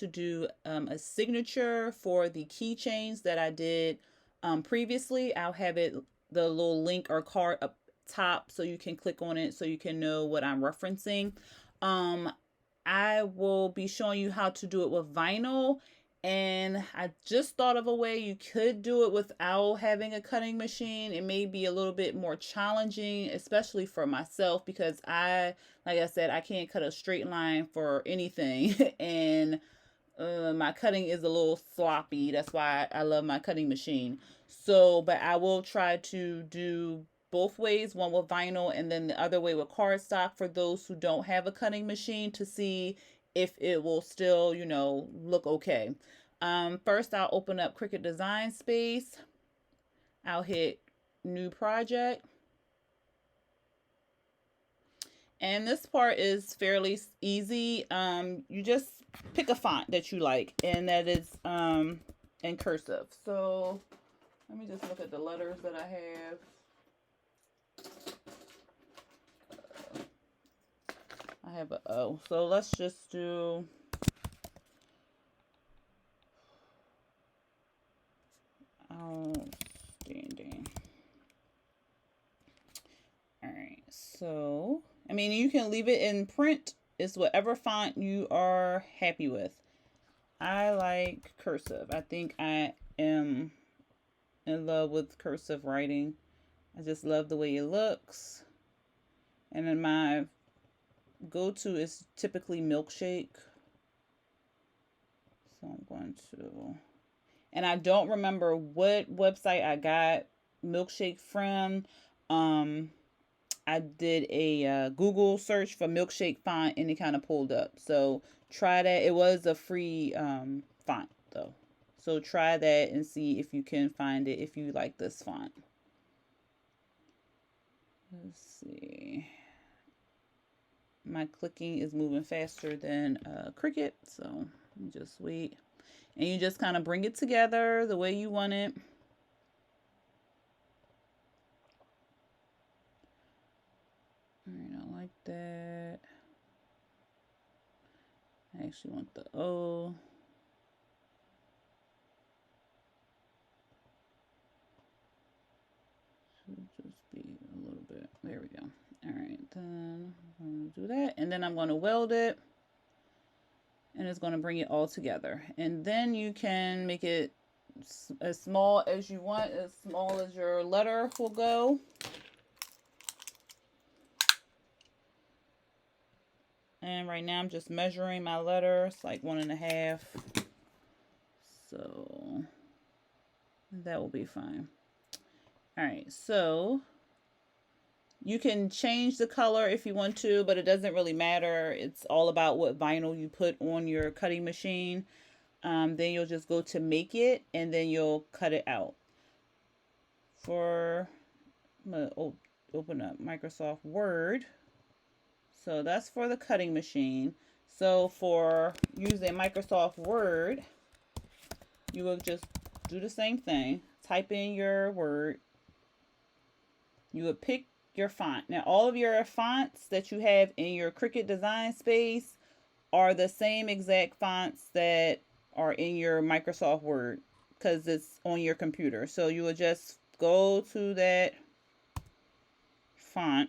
to do a signature for the keychains that I did previously. I'll have it, the little link or card up top, so you can click on it so you can know what I'm referencing. Um, I will be showing you how to do it with vinyl. And I just thought of a way you could do it without having a cutting machine. It may be a little bit more challenging, especially for myself, because like I said, I can't cut a straight line for anything. And my cutting is a little sloppy. That's why I love my cutting machine. So, but I will try to do both ways, one with vinyl and then the other way with cardstock, for those who don't have a cutting machine, to see if it will still, look okay. First, I'll open up Cricut Design Space. I'll hit New Project. And this part is fairly easy. You just pick a font that you like, and that is in cursive. So let me just look at the letters that I have. I have a O. So let's just do outstanding. All right. So, I mean, you can leave it in print. It's whatever font you are happy with. I like cursive. I think I am in love with cursive writing. I just love the way it looks. And then my go-to is typically Milkshake. So I'm going to, and I don't remember what website I got Milkshake from. I did a Google search for Milkshake font and it kind of pulled up. So try that. It was a free font though. So try that and see if you can find it if you like this font. Let's see. My clicking is moving faster than Cricut, so let me just wait. And you just kind of bring it together the way you want it. All right, I like that. I actually want the O. Should just be a little bit. There we go. All right, then I'm going to do that. And then I'm going to weld it. And it's going to bring it all together. And then you can make it as small as you want, as small as your letter will go. And right now I'm just measuring my letter. It's like 1.5. So that will be fine. All right, so you can change the color if you want to, but it doesn't really matter. It's all about what vinyl you put on your cutting machine. Then you'll just go to make it, and then you'll cut it out. I'm going to open up Microsoft Word. So that's for the cutting machine. So for using Microsoft Word, you will just do the same thing. Type in your word. You would pick your font. Now, all of your fonts that you have in your Cricut Design Space are the same exact fonts that are in your Microsoft Word, because it's on your computer. So you would just go to that font.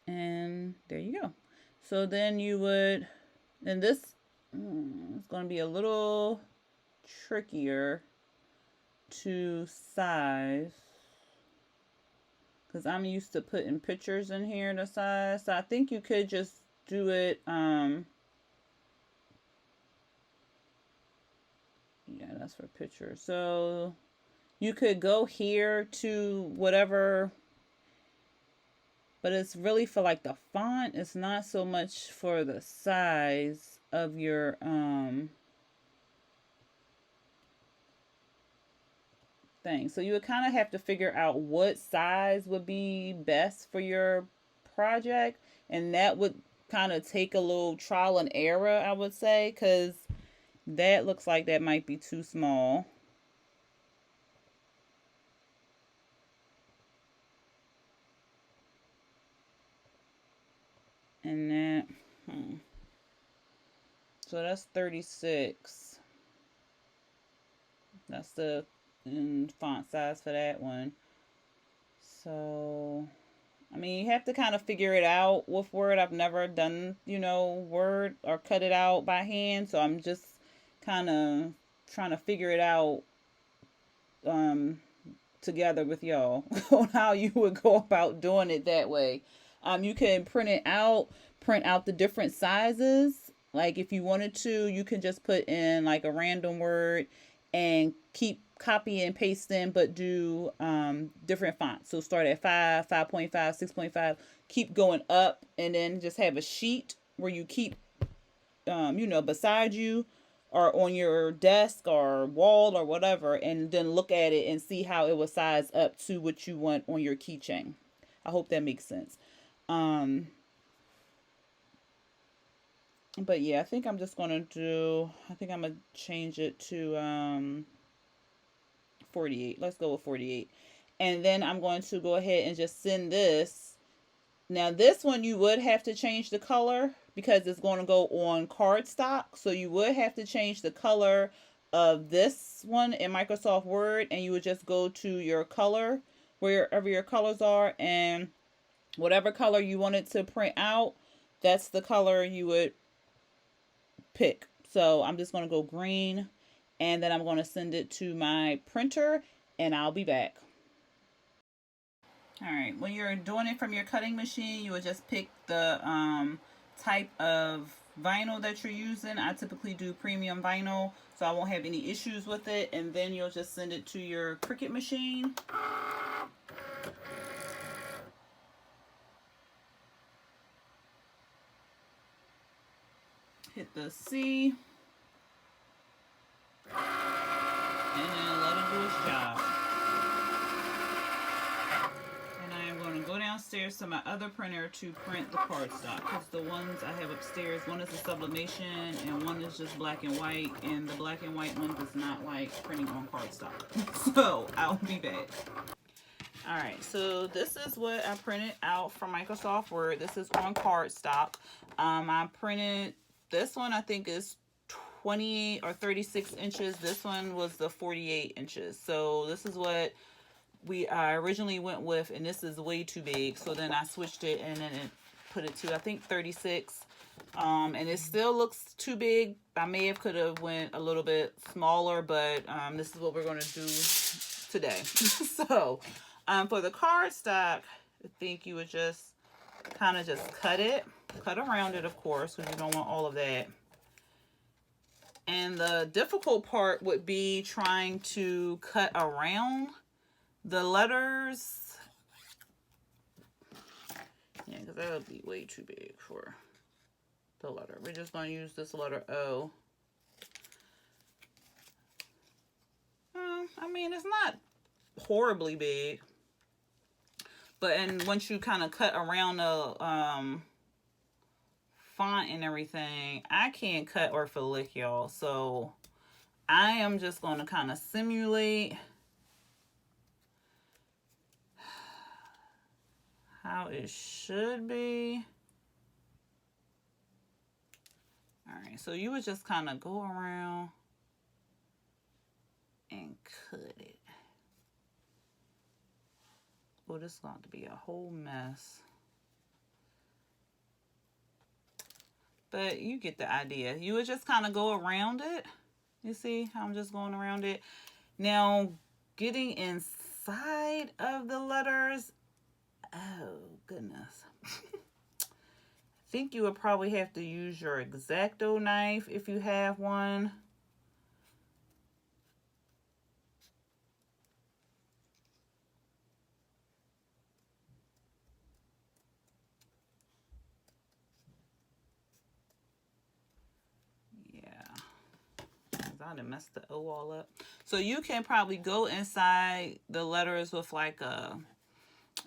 And there you go. So then you would, and this is going to be a little trickier to size, because I'm used to putting pictures in here to size. So I think you could just do it, yeah, that's for pictures. So you could go here to whatever, but it's really for like the font. It's not so much for the size of your thing. So you would kind of have to figure out what size would be best for your project, and that would kind of take a little trial and error, I would say, because that looks like that might be too small. And that, so that's 36. That's the font size for that one. So, I mean, you have to kind of figure it out with Word. I've never done, Word or cut it out by hand. So I'm just kind of trying to figure it out um, together with y'all on how you would go about doing it that way. You can print out the different sizes. Like if you wanted to, you can just put in like a random word and keep copy and paste in, but do different fonts. So start at 5, 5.5, 6.5, keep going up, and then just have a sheet where you keep, beside you or on your desk or wall or whatever, and then look at it and see how it will size up to what you want on your keychain. I hope that makes sense. Um, but yeah, I think I'm just gonna change it to 48. Let's go with 48. And then I'm going to go ahead and just send this. Now this one you would have to change the color because it's going to go on cardstock. So you would have to change the color of this one in Microsoft Word, and you would just go to your color, wherever your colors are, and whatever color you wanted to print out, that's the color you would pick. So I'm just going to go green, and then I'm going to send it to my printer, and I'll be back. All right, when you're doing it from your cutting machine, you would just pick the type of vinyl that you're using. I typically do premium vinyl, so I won't have any issues with it. And then you'll just send it to your Cricut machine. Hit the C. And then let it do its job. Go downstairs to my other printer to print the cardstock, because the ones I have upstairs, one is a sublimation and one is just black and white, and the black and white one does not like printing on cardstock. So I'll be back. Alright, so this is what I printed out from Microsoft Word. This is on cardstock. I printed this one, I think is 28 or 36 inches. This one was the 48 inches. So this is what I originally went with, and this is way too big, so then I switched it and then it put it to I think 36, and it still looks too big. I may have could have went a little bit smaller, but this is what we're going to do today. So for the cardstock, I think you would just kind of just cut around it, of course, because you don't want all of that. And the difficult part would be trying to cut around the letters. Yeah, because that would be way too big for the letter. We're just going to use this letter O. I mean, it's not horribly big. But and once you kind of cut around the font and everything, I can't cut or flick, y'all. So I am just going to kind of simulate how it should be. Alright, so you would just kind of go around and cut it. Oh, this is going to be a whole mess. But you get the idea. You would just kind of go around it. You see how I'm just going around it? Now, getting inside of the letters, oh, goodness. I think you would probably have to use your X-Acto knife if you have one. Yeah. I done messed the O all up. So you can probably go inside the letters with like an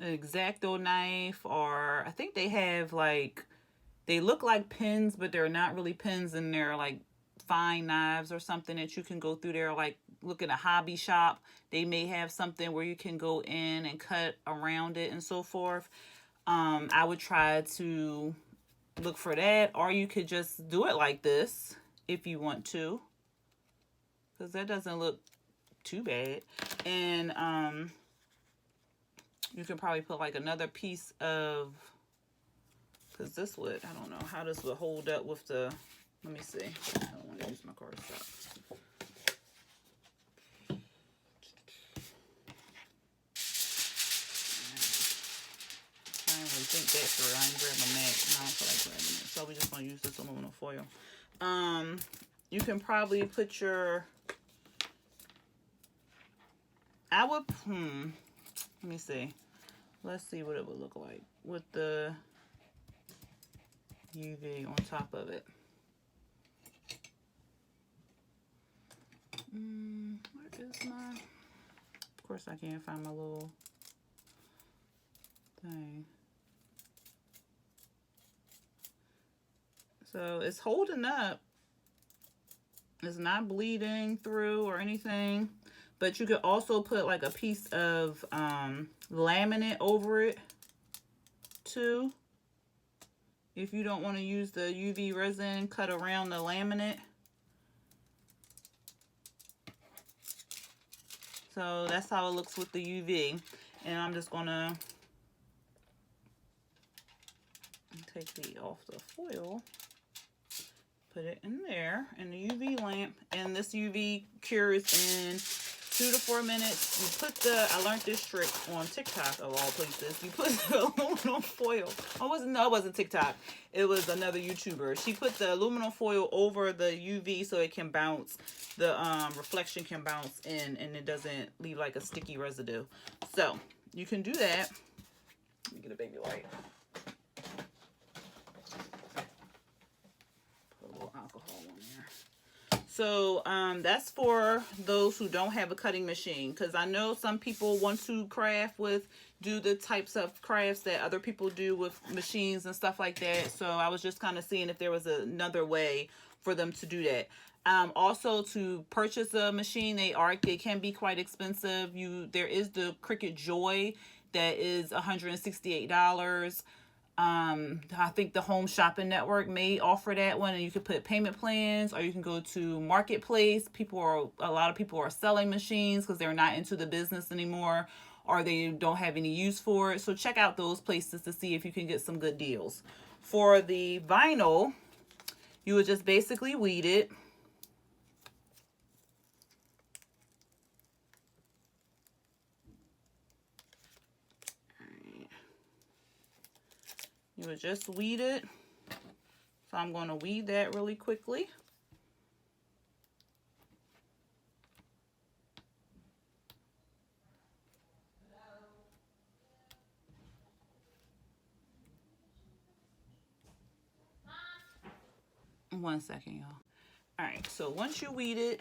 X-Acto knife, or I think they have like, they look like pins, but they're not really pins, and they're like fine knives or something that you can go through there. Like look at a hobby shop, they may have something where you can go in and cut around it and so forth. I would try to look for that, or you could just do it like this if you want to, because that doesn't look too bad. And you can probably put like another piece of, because this would, I don't know how this would hold up with the, let me see, I don't want to use my card stop. I didn't really think that through. I ain't grab my mat. I don't feel like grabbing it. So we're just going to use this aluminum foil. You can probably put your, I would, let me see. Let's see what it would look like with the UV on top of it. Where is my, of course I can't find my little thing. So it's holding up. It's not bleeding through or anything. But you could also put like a piece of laminate over it too. If you don't want to use the UV resin, cut around the laminate. So that's how it looks with the UV. And I'm just going to take the off the foil. Put it in there in the UV lamp. And this UV cures in 2 to 4 minutes. You put the, I learned this trick on TikTok of all places. You put the aluminum foil. No, it wasn't TikTok. It was another YouTuber. She put the aluminum foil over the UV so it can bounce. The reflection can bounce in and it doesn't leave like a sticky residue. So you can do that. Let me get a baby light. Put a little alcohol on there. So that's for those who don't have a cutting machine, because I know some people want to craft with, do the types of crafts that other people do with machines and stuff like that. So I was just kind of seeing if there was another way for them to do that. Also, to purchase a machine, they can be quite expensive. There is the Cricut Joy that is $168. I think the Home Shopping Network may offer that one, and you could put payment plans, or you can go to Marketplace. A lot of people are selling machines because they're not into the business anymore, or they don't have any use for it. So check out those places to see if you can get some good deals. For the vinyl, you would just basically weed it. You would just weed it. So I'm going to weed that really quickly. One second, y'all. All right, so once you weed it,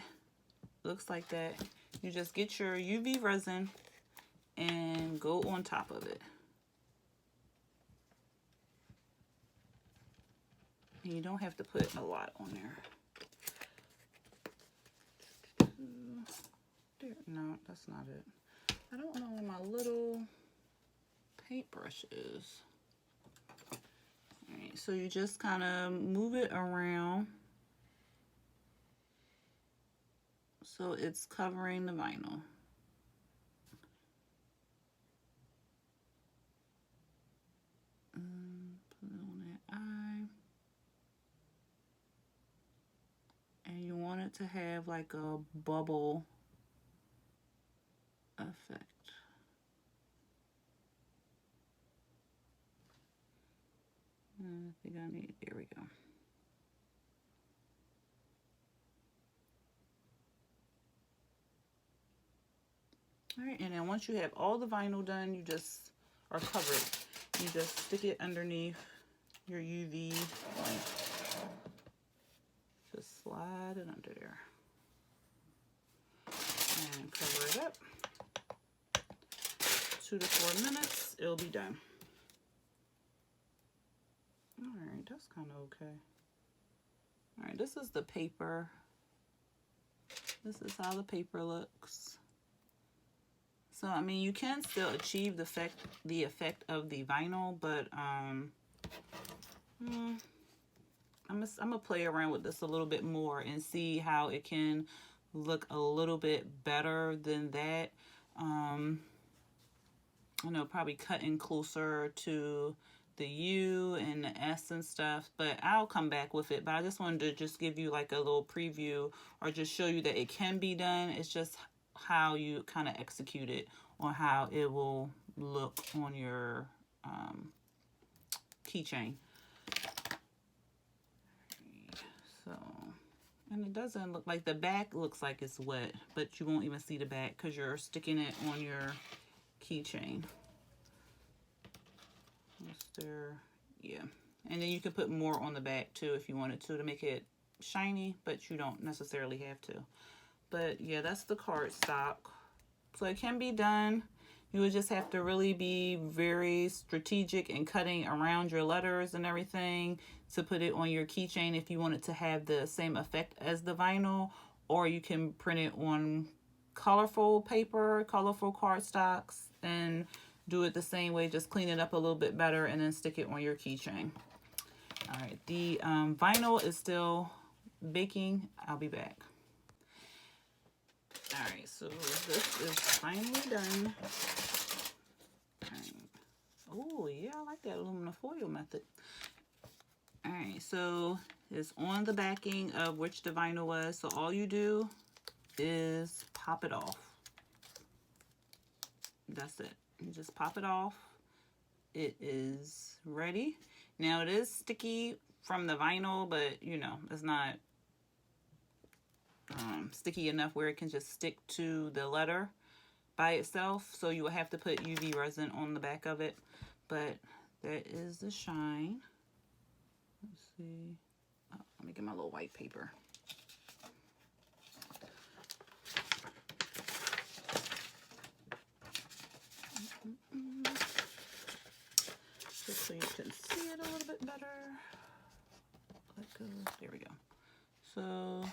looks like that. You just get your UV resin and go on top of it. And you don't have to put a lot on there. No, that's not it. I don't know where my little paintbrush is. All right, so you just kind of move it around so it's covering the vinyl. Put it on that eye. And you want it to have like a bubble effect. I think I need, there we go. All right, and then once you have all the vinyl done, you just are covered. You just stick it underneath your UV lamp. Just slide it under there. And cover it up. 2 to 4 minutes, it'll be done. All right, that's kind of okay. All right, this is the paper. This is how the paper looks. So, I mean, you can still achieve the effect of the vinyl, but I'm gonna play around with this a little bit more and see how it can look a little bit better than that. I know, probably cutting closer to the U and the S and stuff, but I'll come back with it. But I just wanted to just give you like a little preview or just show you that it can be done. It's just how you kind of execute it or how it will look on your keychain. So, and it doesn't look like the back looks like it's wet, but you won't even see the back because you're sticking it on your keychain. There, yeah. And then you can put more on the back too if you wanted to make it shiny, but you don't necessarily have to. But yeah, that's the cardstock. So it can be done. You would just have to really be very strategic in cutting around your letters and everything to put it on your keychain if you want it to have the same effect as the vinyl, or you can print it on colorful paper, colorful cardstocks, and do it the same way, just clean it up a little bit better and then stick it on your keychain. All right, the vinyl is still baking. I'll be back. All right, so this is finally done. Oh, yeah, I like that aluminum foil method. All right, so it's on the backing of which the vinyl was. So all you do is pop it off. That's it. You just pop it off. It is ready. Now it is sticky from the vinyl, but you know, it's not sticky enough where it can just stick to the letter by itself. So you will have to put UV resin on the back of it. But that is the shine. Let's see. Oh, let me get my little white paper. Just so you can see it a little bit better. There we go. So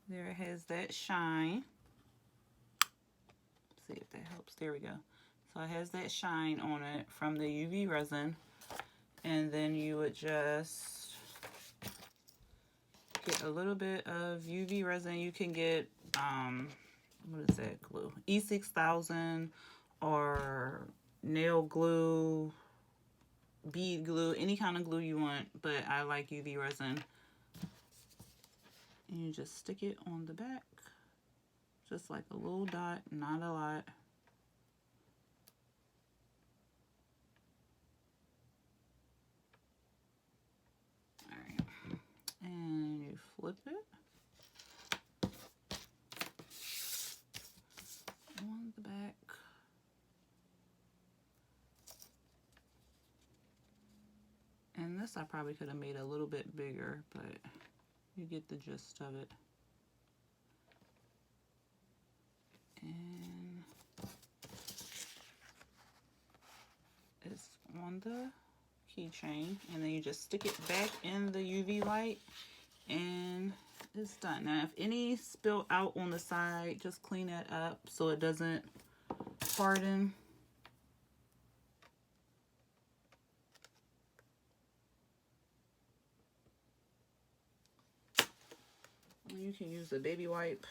there it has that shine. Let's see if that helps. There we go. So it has that shine on it from the UV resin. And then you would just get a little bit of UV resin. You can get, what is that glue? E6000 or nail glue, bead glue, any kind of glue you want, but I like UV resin. And you just stick it on the back, just like a little dot, not a lot. All right, and you flip it on the back. And this I probably could have made a little bit bigger, but you get the gist of it. And it's on the keychain, and then you just stick it back in the UV light, and it's done. Now, if any spill out on the side, just clean that up so it doesn't harden. You can use a baby wipe.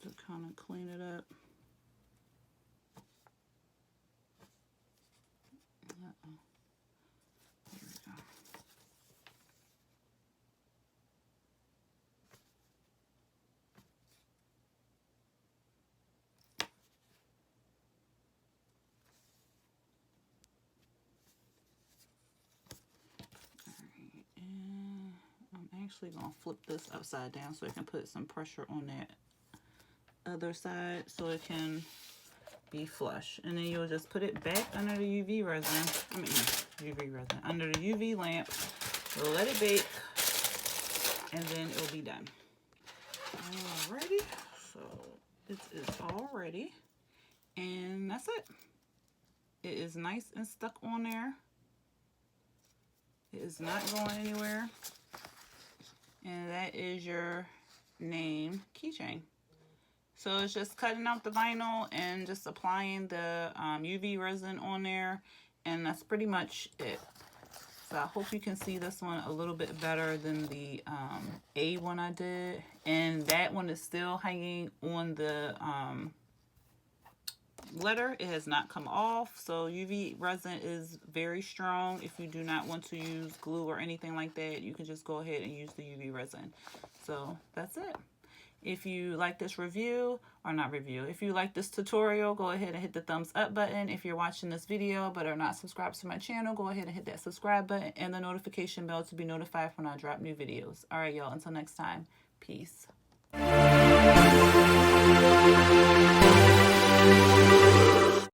To kind of clean it up. There we go. Actually gonna flip this upside down so I can put some pressure on that other side so it can be flush. And then you'll just put it back under the UV resin. Under the UV lamp. Let it bake, and then it'll be done. Alrighty, so it is all ready, and that's it. It is nice and stuck on there. It is not going anywhere. And that is your name keychain. So it's just cutting out the vinyl and just applying the UV resin on there, and that's pretty much it. So I hope you can see this one a little bit better than the A one I did. And that one is still hanging on the glitter. It has not come off. So UV resin is very strong. If you do not want to use glue or anything like that, you can just go ahead and use the UV resin. So that's it. If you like this review, or not review, if you like this tutorial, go ahead and hit the thumbs up button. If you're watching this video but are not subscribed to my channel, go ahead and hit that subscribe button and the notification bell to be notified when I drop new videos. All right, y'all, until next time, peace.